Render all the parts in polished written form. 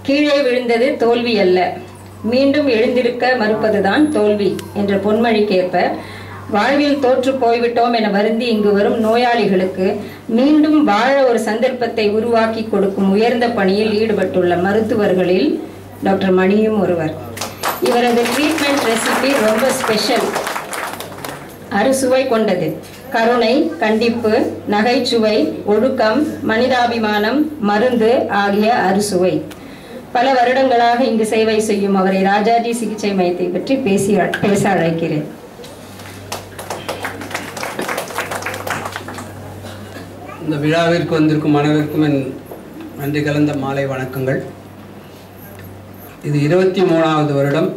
கீழே விழுந்தது தோல்வி அல்ல, மீண்டும் எழுந்திருக்க மறுப்பதுதான் தோல்வி என்ற பொன்மொழிக்கேற்ப வாழ்வில் தோற்று போய்விட்டோம் என வருந்தி இங்கு வரும் நோயாளிகளுக்கு மீண்டும் வாழ ஒரு சந்தர்ப்பத்தை உருவாக்கி கொடுக்கும் உயர்ந்த பணியில் ஈடுபட்டுள்ள மருத்துவர்களில் டாக்டர் மணியும் ஒருவர். இவரது ட்ரீட்மெண்ட் ரெசிபி ரொம்ப ஸ்பெஷல், அறுசுவை கொண்டது. கருணை, கண்டிப்பு, நகைச்சுவை, ஒழுக்கம், மனிதாபிமானம், மருந்து ஆகிய அறுசுவை. பல வருடங்களாக இங்கு சேவை செய்யும் அவரை ராஜாஜி சிகிச்சை மையத்தை பற்றி பேச அழைக்கிறேன். இந்த விழாவிற்கு வந்திருக்கும் அனைவருக்கும் என் நன்றி கலந்த மாலை வணக்கங்கள். இது 23வது வருடம்,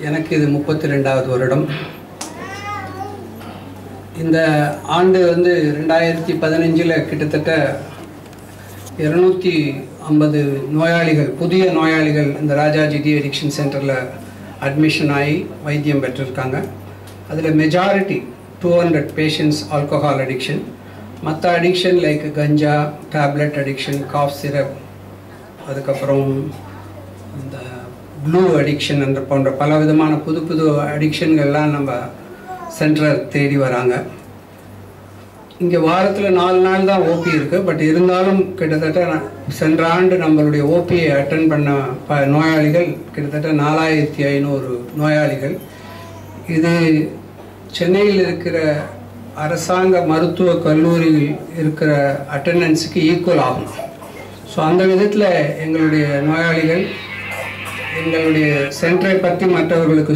எனக்கு இது 32வது வருடம். இந்த ஆண்டு 2015 கிட்டத்தட்ட 250 நோயாளிகள், புதிய நோயாளிகள் இந்த ராஜாஜி டி அடிக்ஷன் சென்டரில் அட்மிஷன் ஆகி வைத்தியம் பெற்றிருக்காங்க. அதில் மெஜாரிட்டி 200 பேஷண்ட்ஸ் ஆல்கஹால் அடிக்ஷன். மற்ற அடிக்ஷன் லைக் கஞ்சா, டேப்லெட் அடிக்ஷன், காஃப் சிரப், அதுக்கப்புறம் இந்த ப்ளூ அடிக்ஷன் என்ற போன்ற பல விதமான புது புது அடிக்ஷன்கள்லாம் நம்ம சென்டரை தேடி வராங்க. இங்கே வாரத்தில் 4 நாள் தான் ஓபி இருக்குது. பட் இருந்தாலும் கிட்டத்தட்ட சென்ற ஆண்டு நம்மளுடைய ஓபியை அட்டன் பண்ண நோயாளிகள் கிட்டத்தட்ட 4500 நோயாளிகள். இது சென்னையில் இருக்கிற அரசாங்க மருத்துவக் கல்லூரியில் இருக்கிற அட்டெண்டன்ஸுக்கு ஈக்குவல் ஆகும். ஸோ அந்த விதத்தில் எங்களுடைய நோயாளிகள் எங்களுடைய சென்டரை பற்றி மற்றவர்களுக்கு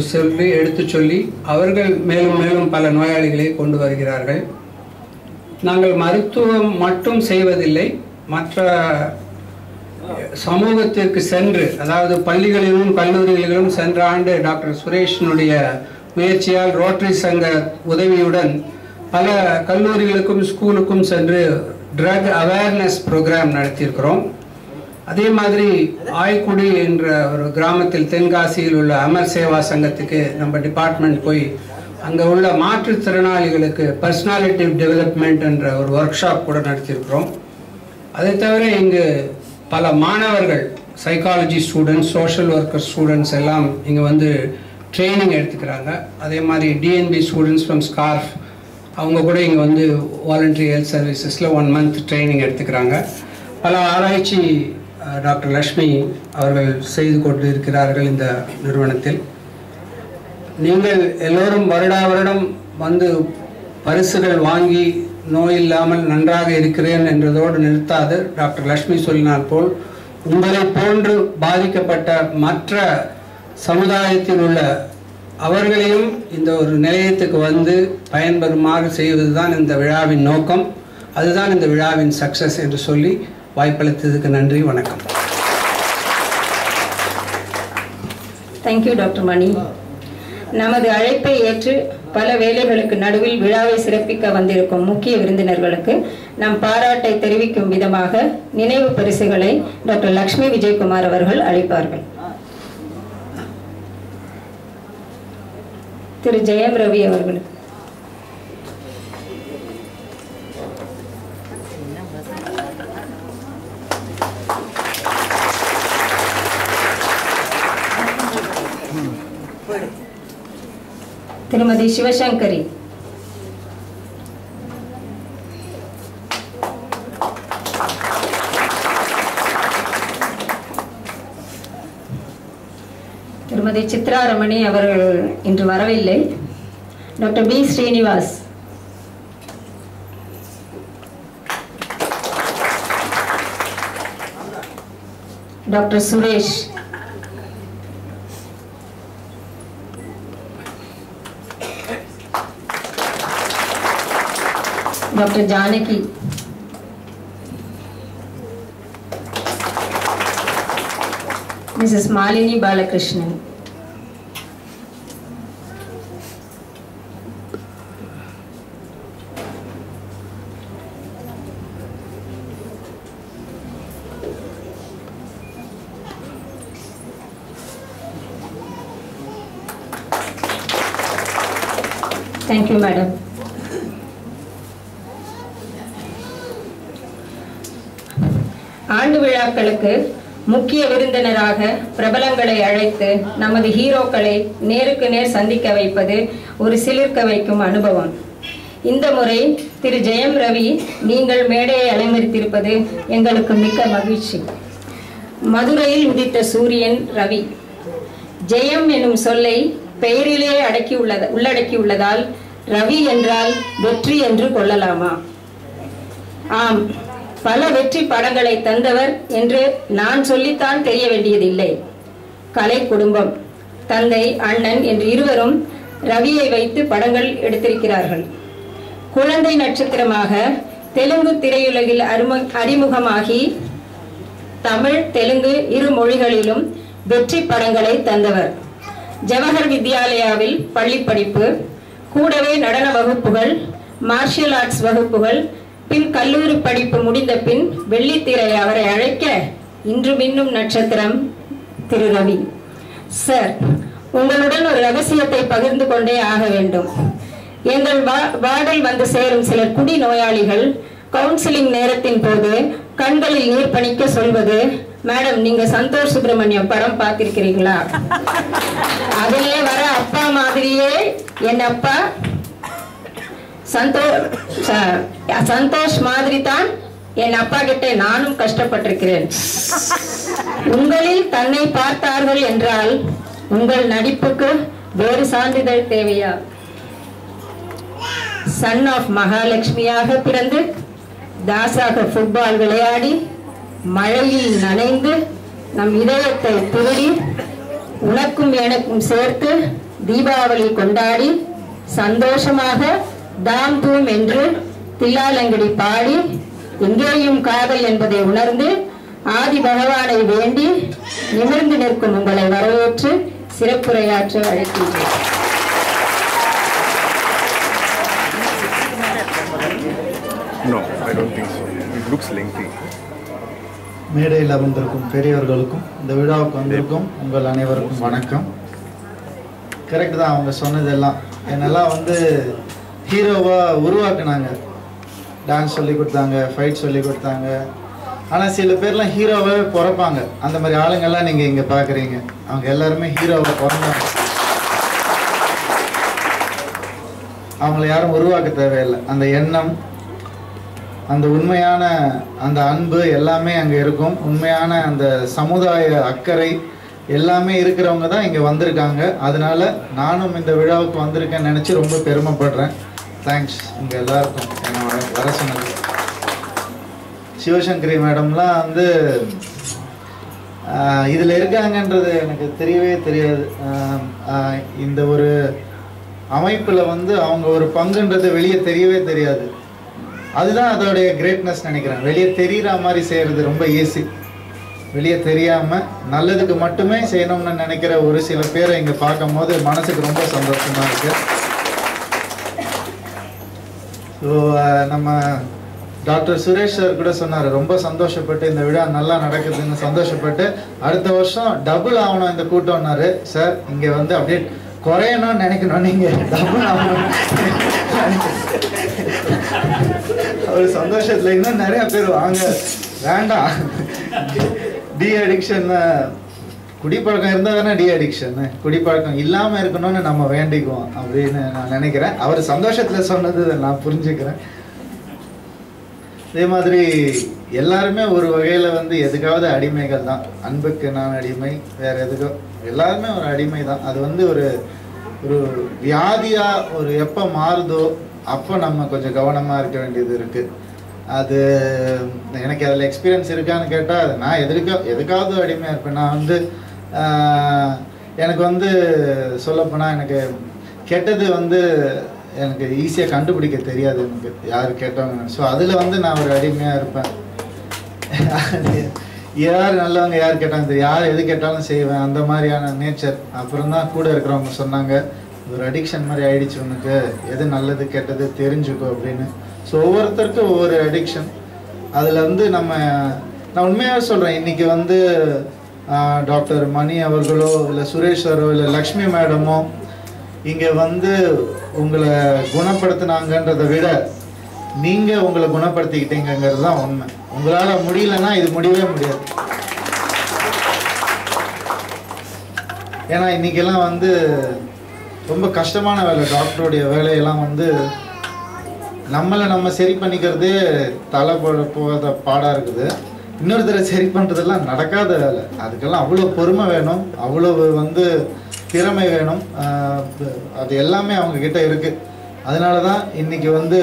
எடுத்து சொல்லி அவர்கள் மேலும் மேலும் பல நோயாளிகளை கொண்டு வருகிறார்கள். நாங்கள் மருத்துவம் மட்டும் செய்வதில்லை, மற்ற சமூகத்திற்கு சென்று, அதாவது பள்ளிகளிலும் கல்லூரிகளிலும் சென்ற ஆண்டு டாக்டர் சுரேஷனுடைய முயற்சியால் ரோட்டரி சங்க உதவியுடன் பல கல்லூரிகளுக்கும் ஸ்கூலுக்கும் சென்று ட்ரக் அவேர்னஸ் ப்ரோக்ராம் நடத்தியிருக்கிறோம். அதே மாதிரி ஆய்க்குடி என்ற ஒரு கிராமத்தில் தென்காசியில் உள்ள அமர் சேவா சங்கத்துக்கு நம்ம டிபார்ட்மெண்ட் போய் அங்கே உள்ள மாற்றுத்திறனாளிகளுக்கு பர்சனாலிட்டி டெவலப்மெண்ட் என்ற ஒரு ஒர்க் ஷாப் கூட நடத்தியிருக்கிறோம். அதை தவிர இங்கு பல மாணவர்கள், psychology students, social worker students எல்லாம் இங்கே ட்ரைனிங் எடுத்துக்கிறாங்க. அதே மாதிரி டிஎன்பி ஸ்டூடெண்ட்ஸ் ஃப்ரம் ஸ்கார்ஃப் அவங்க கூட இங்கே வாலண்டரி ஹெல்த் சர்வீசஸில் 1 month ட்ரைனிங் எடுத்துக்கிறாங்க. பல ஆராய்ச்சி டாக்டர் லக்ஷ்மி அவர்கள் செய்து கொண்டு இருக்கிறார்கள் இந்த நிறுவனத்தில். நீங்கள் எல்லோரும் வருடா வருடம் பரிசுகள் வாங்கி நோய் இல்லாமல் நன்றாக இருக்கிறேன் என்றதோடு நிறுத்தாது. டாக்டர் லக்ஷ்மி சொல்லினார் போல் உங்களை போன்று பாதிக்கப்பட்ட மற்ற சமுதாயத்தில் உள்ள அவர்களையும் இந்த ஒரு நிலையத்துக்கு பயன்பெறுமாறு செய்வதுதான் இந்த விழாவின் நோக்கம். அதுதான் இந்த விழாவின் சக்சஸ் என்று சொல்லி வாய்ப்பளித்ததுக்கு நன்றி, வணக்கம். தேங்க்யூ டாக்டர் மணி. நமது அழைப்பை ஏற்று பல வேலைகளுக்கு நடுவில் விழாவை சிறப்பிக்க வந்திருக்கும் முக்கிய விருந்தினர்களுக்கு நம் பாராட்டை தெரிவிக்கும் விதமாக நினைவு பரிசுகளை டாக்டர் லக்ஷ்மி விஜயகுமார் அவர்கள் அளிப்பார்கள். திரு ஜெயம் ரவி அவர்களுக்கு திருமதி சிவசங்கரி, திருமதி சித்ரா ரமணி அவர்கள் இன்று வரவில்லை. Doctor P Srinivas, doctor Suresh, doctor Janaki, Mrs Malini Balakrishnan, Thank you, madam. ஆண்டு விழாக்களுக்கு முக்கிய விருந்தினராக பிரபலங்களை அழைத்து நமது ஹீரோக்களை நேருக்கு நேர் சந்திக்க வைப்பது ஒரு சிலிர்க்க வைக்கும் அனுபவம். இந்த முறை திரு ஜெயம் ரவி நீங்கள் மேடையை அலங்கரித்திருப்பது எங்களுக்கு மிக்க மகிழ்ச்சி. மதுரையில் உதித்த சூரியன் ரவி. ஜெயம் எனும் சொல்லை பெயரிலே உள்ளடக்கியுள்ளதால் ரவி என்றால் வெற்றி என்று கொள்ளலாமா? ஆம், பல வெற்றி படங்களை தந்தவர் என்று நான் சொல்லித்தான் தெரிய வேண்டியதில்லை. கலை குடும்பம், தந்தை, அண்ணன் என்று இருவரும் ரவியை வைத்து படங்கள் எடுத்திருக்கிறார்கள். குழந்தை நட்சத்திரமாக தெலுங்கு திரையுலகில் அறிமுகமாகி தமிழ், தெலுங்கு இரு மொழிகளிலும் வெற்றி படங்களை தந்தவர். ஜவஹர் வித்யாலயாவில் பள்ளி படிப்பு, கூடவே நடன வகுப்புகள், மார்ஷியல் ஆர்ட்ஸ் வகுப்புகள், பின் கல்லூரி படிப்பு முடிந்த பின் வெள்ளித்திரை அவரை அழைக்க இன்று மின்னும் நட்சத்திரம் திரு ரவி. சார், உங்களுடன் ஒரு ரகசியத்தை பகிர்ந்து கொண்டே ஆக வேண்டும். எங்கள் வார்டில் வந்து சேரும் சில குடி நோயாளிகள் கவுன்சிலிங் நேரத்தின் போது கண்களில் நீர் பணிக்க சொல்வது, மேடம் நீங்க சந்தோஷ் சுப்பிரமணியம் படம் பார்த்திருக்கிறீங்களா? அதிலே வர அப்பா மாதிரியே என் அப்பா சந்தோஷ் மாதிரி தான் என் அப்பா கிட்ட நானும் கஷ்டப்பட்டிருக்கிறேன். உங்களில் தன்னை பார்த்தார்கள் என்றால் உங்கள் நடிப்புக்கு வேறு சான்றிதழ் தேவையா? சன் ஆஃப் மகாலட்சுமியாக பிறந்து தாசாக ஃபுட்பால் விளையாடி மழையில் நனைந்து நம் இதயத்தை திருடி உனக்கும் எனக்கும் சேர்த்து தீபாவளி கொண்டாடி சந்தோஷமாக தாம் தூம் என்று தில்லாலங்கடி பாடி எங்கேயும் காதல் என்பதை உணர்ந்து ஆதி பகவானை வேண்டி நிமிர்ந்து நிற்கும் உங்களை வரவேற்று சிறப்புரையாற்ற அழைக்கின்றேன். No, I don't think so. It looks lengthy. மேடையில் அமர்ந்திருக்கும் பெரியவர்களுக்கும் இந்த விழாவுக்கு வந்திருக்கும் உங்கள் அனைவருக்கும் வணக்கம். கரெக்ட் தான் அவங்க சொன்னதெல்லாம். என்னெல்லாம் வந்து ஹீரோவாக உருவாக்குனாங்க. டான்ஸ் சொல்லி கொடுத்தாங்க, ஃபைட் சொல்லி கொடுத்தாங்க. ஆனால் சில பேர்லாம் ஹீரோவாகவே பிறப்பாங்க. அந்த மாதிரி ஆளுங்கள்லாம் நீங்கள் இங்கே பார்க்குறீங்க. அவங்க எல்லாருமே ஹீரோவாக பிறந்தாங்க. அவங்கள யாரும் உருவாக்க தேவையில்லை. அந்த எண்ணம், அந்த உண்மையான அந்த அன்பு எல்லாமே அங்கே இருக்கும். உண்மையான அந்த சமுதாய அக்கறை எல்லாமே இருக்கிறவங்க தான் இங்கே வந்திருக்காங்க. அதனால நானும் இந்த விழாவுக்கு வந்திருக்கேன்னு நினச்சி ரொம்ப பெருமைப்படுறேன். தேங்க்ஸ் உங்கள் எல்லாருக்கும் என்னோட வர சொன்னது. சிவசங்கரி மேடம்லாம் வந்து இதில் இருக்காங்கன்றது எனக்கு தெரியவே தெரியாது. இந்த ஒரு அமைப்பில் வந்து அவங்க ஒரு பங்குன்றது வெளியே தெரியவே தெரியாது. அதுதான் அதோடைய கிரேட்னஸ் நினைக்கிறேன். வெளியே தெரிகிற மாதிரி செய்கிறது ரொம்ப ஈஸி. வெளியே தெரியாமல் நல்லதுக்கு மட்டுமே செய்யணும்னு நினைக்கிற ஒரு சில பேரை இங்கே பார்க்கும் போது மனசுக்கு ரொம்ப சந்தோஷமாக இருக்குது. ஸோ நம்ம டாக்டர் சுரேஷ் சார் கூட சொன்னார், ரொம்ப சந்தோஷப்பட்டு இந்த விழா நல்லா நடக்குதுன்னு சந்தோஷப்பட்டு அடுத்த வருஷம் டபுள் ஆகணும் இந்த கூட்டம்னாரு. சார் இங்கே வந்து அப்படியே குறையணும்னு நினைக்கணும், நீங்கள் டபுள் ஆகணும். ஒரு சந்தோஷத்தில் இன்னும் நிறைய பேர் வாங்க வேண்டாம். டி அடிக்ஷன், குடிப்பழக்கம் இருந்தால் தானே டி அடிக்ஷன். குடிப்பழக்கம் இல்லாமல் இருக்கணும்னு நம்ம வேண்டிக்குவோம் அப்படின்னு நான் நினைக்கிறேன். அவர் சந்தோஷத்தில் சொன்னது நான் புரிஞ்சுக்கிறேன். அதே மாதிரி எல்லாருமே ஒரு வகையில் வந்து எதுக்காவது அடிமைகள் தான். அன்புக்கு நான் அடிமை, வேறு எதுக்கோ எல்லாருமே ஒரு அடிமை தான். அது வந்து ஒரு ஒரு வியாதியாக ஒரு எப்போ மாறுதோ அப்போ நம்ம கொஞ்சம் கவனமாக இருக்க வேண்டியது இருக்குது. அது எனக்கு அதில் எக்ஸ்பீரியன்ஸ் இருக்கான்னு கேட்டால் நான் எதுக்காவது அடிமையாக இருப்பேன். நான் வந்து எனக்கு வந்து சொல்லப்போனால் எனக்கு கெட்டது வந்து எனக்கு ஈஸியாக கண்டுபிடிக்க தெரியாது. எனக்கு யார் கேட்டவங்க. ஸோ அதில் வந்து நான் ஒரு அடிமையாக இருப்பேன். யார் நல்லவங்க யார் கேட்டாங்க தெரியும், யார் எது கேட்டாலும் செய்வேன், அந்த மாதிரியான நேச்சர். அப்புறம் தான் கூட இருக்கிறவங்க சொன்னாங்க, ஒரு அடிக்ஷன் மாதிரி ஆயிடுச்சு உனக்கு, எது நல்லது கெட்டது தெரிஞ்சுக்கோ அப்படின்னு. ஸோ ஒவ்வொருத்தருக்கும் ஒவ்வொரு அடிக்ஷன். அதில் வந்து நான் உண்மையாக சொல்கிறேன், இன்றைக்கி வந்து டாக்டர் மணி அவர்களோ இல்லை சுரேஷ் சாரோ இல்லை லக்ஷ்மி மேடமோ இங்கே வந்து உங்களை குணப்படுத்தினாங்கன்றதை விட நீங்கள் உங்களை குணப்படுத்திக்கிட்டீங்கிறது தான் உண்மை. உங்களால் முடியலன்னா இது முடியவே முடியாது. ஏன்னா இன்றைக்கெல்லாம் வந்து ரொம்ப கஷ்டமான வேலை, டாக்டருடைய வேலையெல்லாம் வந்து நம்ம சரி பண்ணிக்கிறதே தலை போகாத பாடாக இருக்குது. இன்னொருத்தரை சரி பண்ணுறதெல்லாம் நடக்காத வேலை. அதுக்கெல்லாம் அவ்வளோ பொறுமை வேணும், அவ்வளோ வந்து திறமை வேணும். அது எல்லாமே அவங்கக்கிட்ட இருக்குது. அதனால தான் இன்றைக்கி வந்து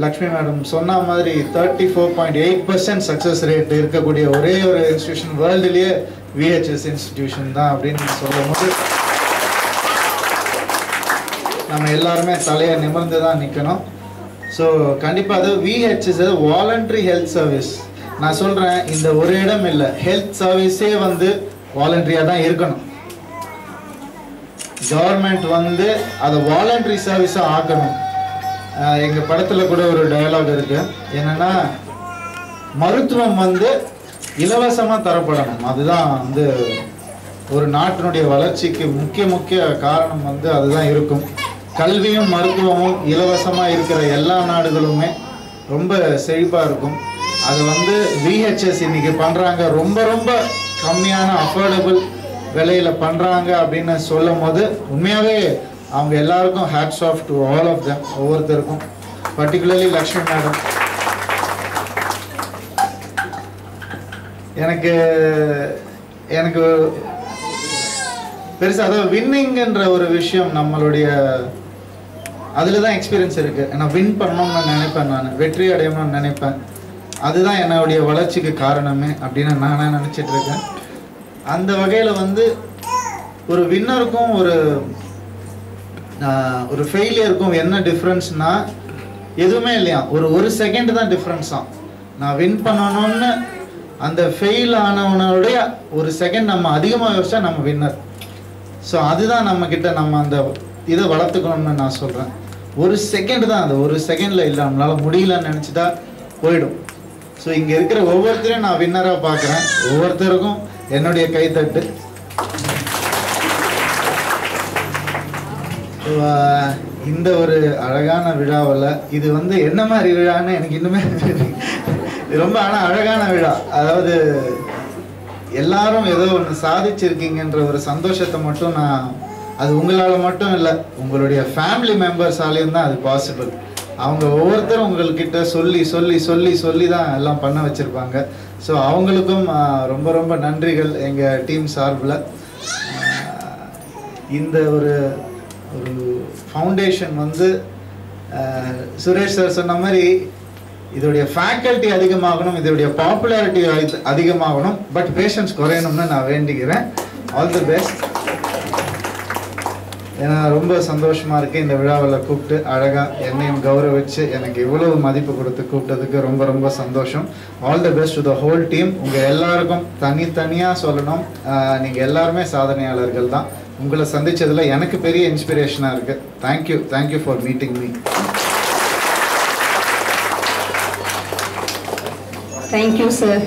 லக்ஷ்மி மேடம் சொன்ன மாதிரி 34.8% சக்ஸஸ் ரேட் இருக்கக்கூடிய ஒரே ஒரு இன்ஸ்டிடியூஷன் வேர்ல்டுலேயே VHS இன்ஸ்டிடியூஷன் தான் அப்படின்னு சொல்லும் போது நம்ம எல்லாருமே தலையை நிமிர்ந்து தான் நிற்கணும். ஸோ கண்டிப்பாக அது VHS வாலண்டரி ஹெல்த் சர்வீஸ். நான் சொல்கிறேன், இந்த ஒரு இடம் இல்லை, ஹெல்த் சர்வீஸே வந்து வாலண்டரியாக தான் இருக்கணும். கவர்மெண்ட் வந்து அதை வாலண்டரி சர்வீஸாக ஆக்கணும். எங்கள் படத்தில் கூட ஒரு டயலாக் இருக்குது, என்னென்னா மருத்துவம் வந்து இலவசமாக தரப்படணும். அதுதான் வந்து ஒரு நாட்டினுடைய வளர்ச்சிக்கு முக்கிய காரணம் வந்து அதுதான் இருக்கும். கல்வியும் மருத்துவமும் இலவசமாக இருக்கிற எல்லா நாடுகளுமே ரொம்ப செழிப்பாக இருக்கும். அது வந்து VHS இன்னைக்கு பண்ணுறாங்க, ரொம்ப ரொம்ப கம்மியான அஃபோர்டபுள் விலையில் பண்ணுறாங்க அப்படின்னு சொல்லும் போது உண்மையாகவே அவங்க எல்லாருக்கும் hats off to all of them, ஒவ்வொருத்தருக்கும். Particularly Lakshmi madam. எனக்கு பெருசாக அதாவது வின்னிங்ன்ற ஒரு விஷயம் நம்மளுடைய அதில் தான் எக்ஸ்பீரியன்ஸ் இருக்குது. நான் வின் பண்ணணும்னு நினைப்பேன், நான் வெற்றி அடையணும்னு நினைப்பேன். அதுதான் என்னுடைய வளர்ச்சிக்கு காரணமே அப்படின்னு நானே நினச்சிட்டு இருக்கேன். அந்த வகையில் வந்து ஒரு வின்னருக்கும் ஒரு ஃபெயிலியருக்கும் என்ன டிஃப்ரென்ஸ்னால் எதுவுமே இல்லையா, ஒரு செகண்ட் தான் டிஃப்ரென்ஸ் தான். நான் வின் பண்ணணும்னு அந்த ஃபெயில் ஆனவனுடைய ஒரு செகண்ட் நம்ம அதிகமாக யோசிச்சா நம்ம வின்னர். ஸோ அதுதான் நம்மக்கிட்ட நம்ம அந்த இதை வளர்த்துக்கணும்னு நான் சொல்கிறேன். ஒரு செகண்ட் தான், அது ஒரு செகண்டில் இல்லை, நம்மளால் முடியலன்னு நினச்சிட்டா போயிடும். ஸோ இங்கே இருக்கிற ஒவ்வொருத்தரையும் நான் வின்னராக பார்க்குறேன். ஒவ்வொருத்தருக்கும் என்னுடைய கைத்தட்டு. இந்த ஒரு அழகான விழாவில் இது வந்து என்ன மாதிரி விழான்னு எனக்கு இன்னுமே ரொம்ப அழகான விழா. அதாவது எல்லாரும் ஏதோ ஒன்று சாதிச்சிருக்கீங்கன்ற ஒரு சந்தோஷத்தை மட்டும் நான், அது உங்களால் மட்டும் இல்லை, உங்களுடைய ஃபேமிலி மெம்பர்ஸாலேயும் தான் அது பாசிபிள். அவங்க ஒவ்வொருத்தரும் உங்கள்கிட்ட சொல்லி சொல்லி சொல்லி சொல்லி தான் எல்லாம் பண்ண வச்சுருப்பாங்க. ஸோ அவங்களுக்கும் ரொம்ப ரொம்ப நன்றிகள் எங்கள் டீம் சார்பில். இந்த ஒரு ஃபவுண்டேஷன் வந்து சுரேஷ் சார் சொன்ன மாதிரி இதோடைய ஃபேக்கல்ட்டி அதிகமாகணும், இதோடைய பாப்புலாரிட்டி அதிகமாகணும், பட் பேஷன்ஸ் குறையணும்னு நான் வேண்டிக்கிறேன். All the best. ஏன்னா ரொம்ப சந்தோஷமாக இருக்குது இந்த விழாவில் கூப்பிட்டு அழகாக என்னையும் கௌரவிச்சு எனக்கு இவ்வளவு மதிப்பு கொடுத்து கூப்பிட்டதுக்கு ரொம்ப ரொம்ப சந்தோஷம். All the best to the whole team. உங்கள் எல்லாருக்கும் தனித்தனியாக சொல்லணும், நீங்கள் எல்லாருமே சாதனையாளர்கள் தான். உங்களை சந்தித்ததில் எனக்கு பெரிய இன்ஸ்பிரேஷனாக இருக்குது. Thank you for meeting me. Thank you sir.